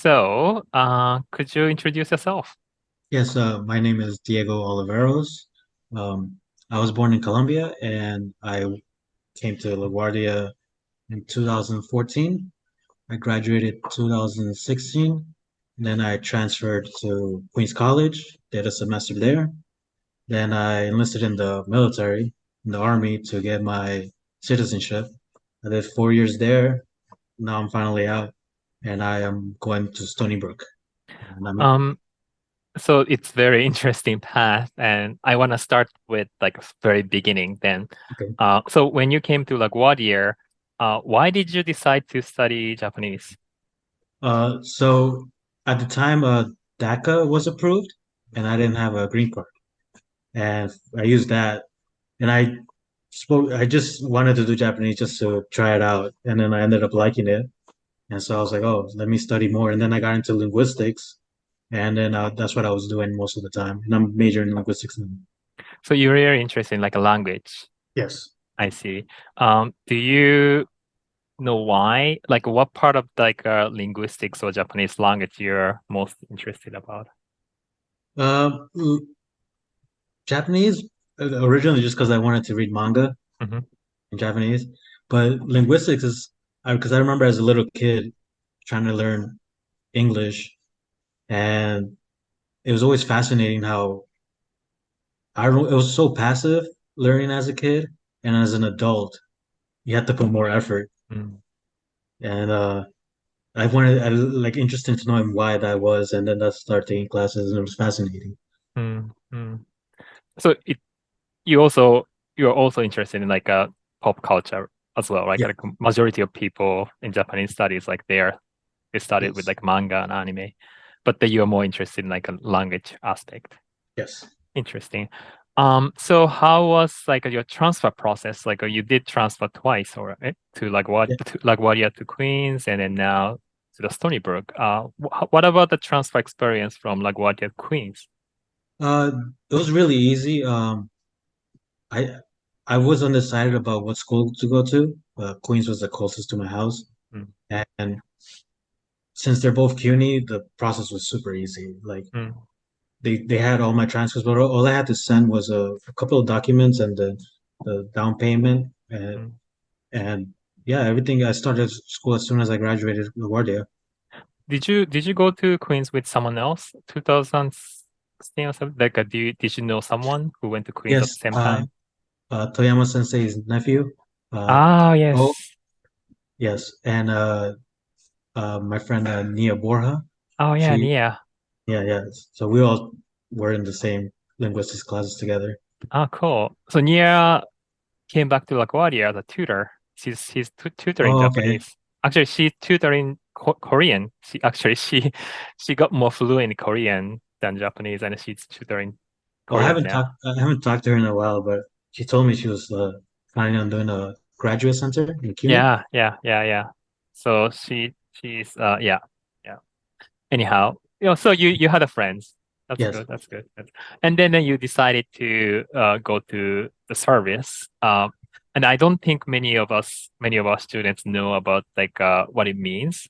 Could you introduce yourself? Yes, my name is Diego Oliveros. I was born in Colombia and I came to LaGuardia in 2014. I graduated 2016. Then I transferred to Queens College, did a semester there. Then I enlisted in the military, in the army to get my citizenship. I did 4 years there. Now I'm finally out and I am going to Stony Brook. And I'm Um, so it's very interesting path, and I want to start with like very beginning then. okay. So when you came to LaGuardia, why did you decide to study Japanese? So at the time, DACA was approved, and I didn't have a green card, and I used that, and I just wanted to do Japanese just to try it out, and then I ended up liking it, and so I was like, oh, let me study more, and then I got into linguistics, and then that's what I was doing most of the time, and I'm majoring in linguistics now. So you're really interested in like a language. Yes. I see. Do you know why? Like what part of like linguistics or Japanese language you're most interested about? Um, Japanese originally just because I wanted to read manga Hmm. in Japanese, but linguistics is because I remember as a little kid trying to learn English, and it was always fascinating how I don't, it was so passive learning as a kid, and as an adult, you have to put more effort. Mm. And I like interested to know why that was, and then I started taking classes, and it was fascinating. Mm. Mm. So you're also interested in like pop culture as well, right? Yeah. Like majority of people in Japanese studies like they started with Yes. like manga and anime, but then you're more interested in like a language aspect. Yes. Interesting. So how was like your transfer process? Like you did transfer twice, or to Yeah. LaGuardia to Queens, and then now to the Stony Brook. What about the transfer experience from LaGuardia to Queens? Uh, it was really easy. I I was undecided about what school to go to. Queens was the closest to my house, Mm, and since they're both CUNY, the process was super easy. Like mm, they had all my transcripts, but all I had to send was a couple of documents and the down payment, mm. and yeah, everything. I started school as soon as I graduated LaGuardia. Did you go to Queens with someone else? 2016 or something? Like, did you know someone who went to Queens at the Yes, same time? Toyama Sensei's nephew. Ah, Oh yes. yes, and my friend Nia Borja. Oh, yeah, She Nia. yeah yeah. So we all were in the same linguistics classes together. Ah, cool. So Nia came back to LaGuardia as a tutor. She's tutoring Oh okay. Japanese. Actually, she's tutoring Korean. She got more fluent in Korean than Japanese, and she's tutoring Oh, Korean now. I haven't talked to her in a while, but she told me she was planning on doing a graduate center in CUNY. Yeah, yeah, yeah, yeah. So she's yeah, yeah. Anyhow, so you had a friends. That's Yes. good. That's good. And then you decided to go to the service. And I don't think many of our students know about like what it means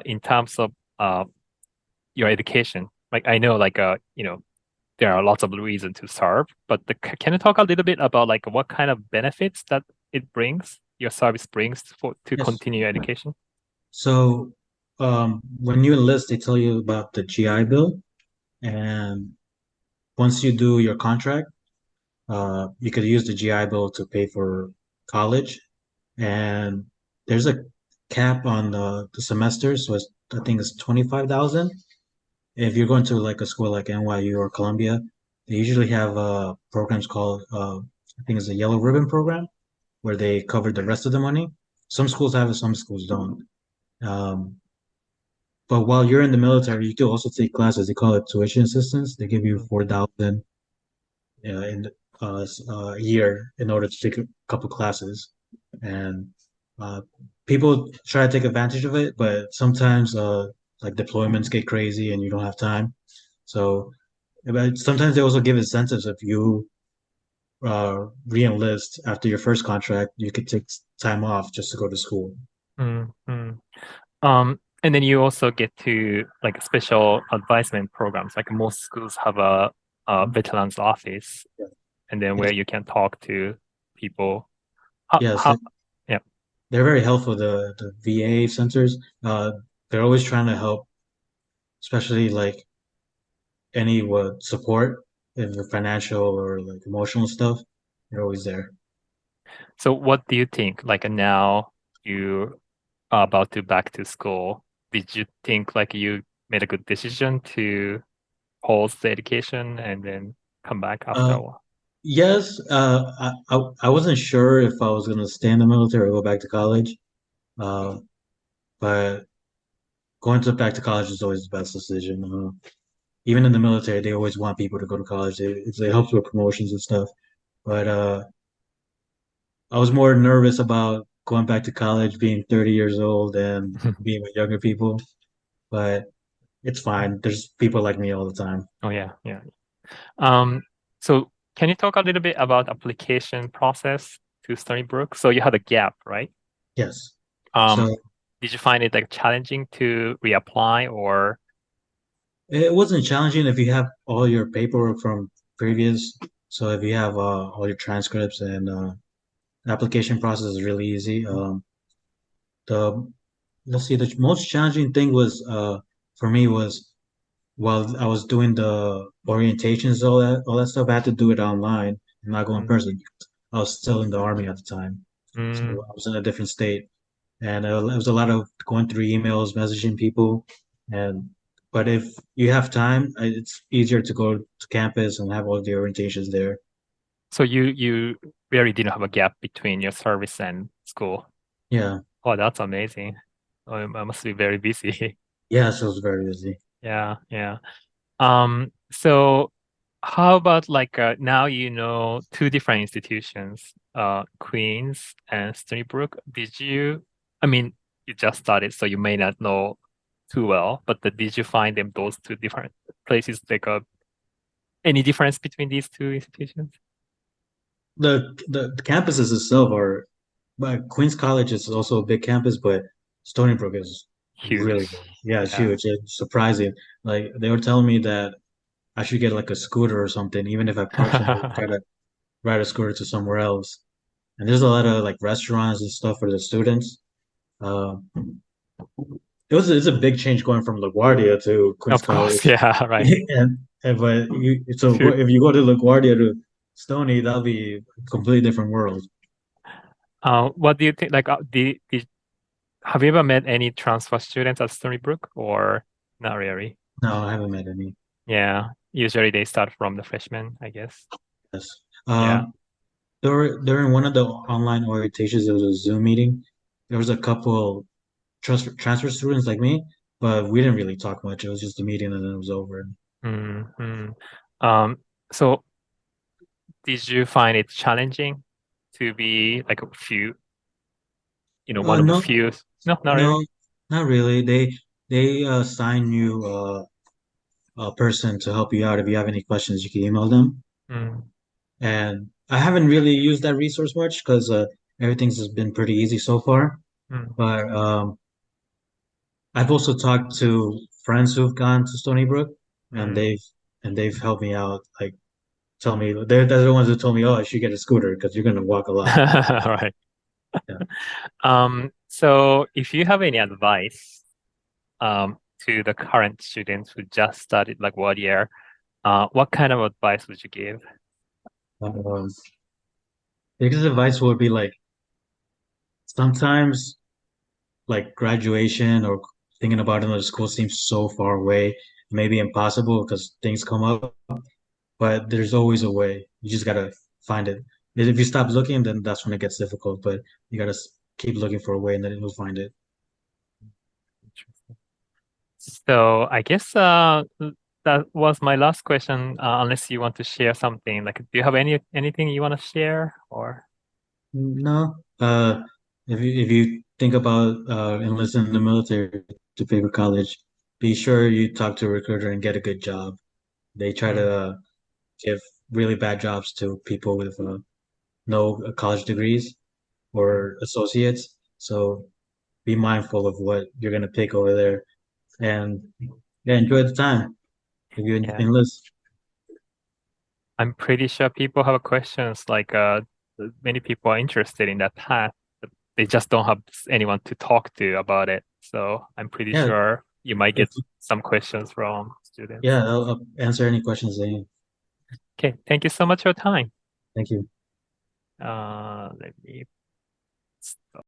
in terms of your education. Like I know like there are lots of reasons to serve, but can you talk a little bit about like what kind of benefits that it brings, your service brings for to Yes. continue your education? So when you enlist, they tell you about the GI Bill, and once you do your contract, you could use the GI Bill to pay for college, and there's a cap on the semester, so I think it's 25,000. If you're going to like a school like NYU or Columbia, they usually have programs called I think it's a yellow ribbon program where they cover the rest of the money. Some schools have it, some schools don't. Um, but while you're in the military, you can also take classes. They call it tuition assistance. They give you Mm. 4,000 in a year in order to take a couple classes, and uh, people try to take advantage of it, but sometimes like deployments get crazy and you don't have time. So, but sometimes they also give incentives if you re-enlist after your first contract, you could take time off just to go to school. Mm, mm. And then you also get to like special advisement programs. Like most schools have a veterans office, Yeah. and then where Yes, you can talk to people. yes, How yeah. they're very helpful. The VA centers, they're always trying to help, especially like any what support, if the financial or like emotional stuff. They're always there. So what do you think? Like now you are about to back to school. Did you think like you made a good decision to pause the education and then come back after Uh, a while? yes, I wasn't sure if I was gonna stay in the military or go back to college. Uh, but going to back to college is always the best decision. Even in the military, they always want people to go to college. It helps with promotions and stuff. But I was more nervous about going back to college, being 30 years old and being with younger people. But it's fine. There's people like me all the time. Oh yeah, yeah. Um, so can you talk a little bit about application process to Stony Brook? So you had a gap, right? Yes. Um, So did you find it like challenging to reapply or it wasn't challenging if you have all your paperwork from previous. So if you have all your transcripts and the application process is really easy. The let's see, the most challenging thing was for me was while I was doing the orientations, all that stuff, I had to do it online and not go in mm, person. I was still in the army at the time, so mm. I was in a different state, and it was a lot of going through emails, messaging people, and but if you have time, it's easier to go to campus and have all the orientations there. So you really didn't have a gap between your service and school. Yeah, Oh, that's amazing. Oh, I must be very busy. yeah, so it was very busy. Yeah, yeah. So how about like now you know two different institutions, Queens and Stony Brook. Did you, I mean, you just started, so you may not know too well, but did you find them those two different places like any difference between these two institutions? The campuses itself are, but Queens College is also a big campus, but Stony Brook is really Huge. big. Yeah, it's Yeah. huge. It's surprising. Like they were telling me that I should get like a scooter or something, even if I park somewhere, try to ride a scooter to somewhere else. And there's a lot of like restaurants and stuff for the students. Uh, it's a big change going from LaGuardia to Queens Of course, College. yeah, right. And but Two. if you go to LaGuardia to Stony, that'll be a completely different world. What do you think? Like, have you ever met any transfer students at Stony Brook or not really? No, I haven't met any. Yeah, usually they start from the freshman, I guess. Yes. Yeah. During one of the online orientations, there was a Zoom meeting. There was a couple transfer students like me, but we didn't really talk much. It was just a meeting and then it was over. Mm-hmm. So did you find it challenging to be like a few, one of the No, few? No, not no, really. not really. They assign you a person to help you out. If you have any questions, you can email them. Mm, And I haven't really used that resource much because everything's has been pretty easy so far. mm, But I've also talked to friends who've gone to Stony Brook, and mm. they've helped me out. Like tell me they're the ones who told me, "Oh, I should get a scooter because you're gonna walk a lot." Right. Yeah. So if you have any advice, to the current students who just started like what year, what kind of advice would you give? Um, biggest advice would be like sometimes like graduation or thinking about another school seems so far away, maybe impossible because things come up, but there's always a way. You just gotta find it. If you stop looking, then that's when it gets difficult. But you gotta keep looking for a way, and then you'll find it. So I guess that was my last question. Unless you want to share something, like, do you have anything you want to share or? No, if you think about enlisting in the military to pay for college, be sure you talk to a recruiter and get a good job. They try to Mm, give really bad jobs to people with no college degrees mm, or associates. So be mindful of what you're gonna pick over there, and yeah, enjoy the time if you Yeah. enlist. I'm pretty sure people have questions like many people are interested in that path, but they just don't have anyone to talk to about it. So I'm pretty Yeah, sure you might if get some questions from students. yeah, I'll answer any questions they need. Okay, thank you so much for your time. Thank you. Let me stop.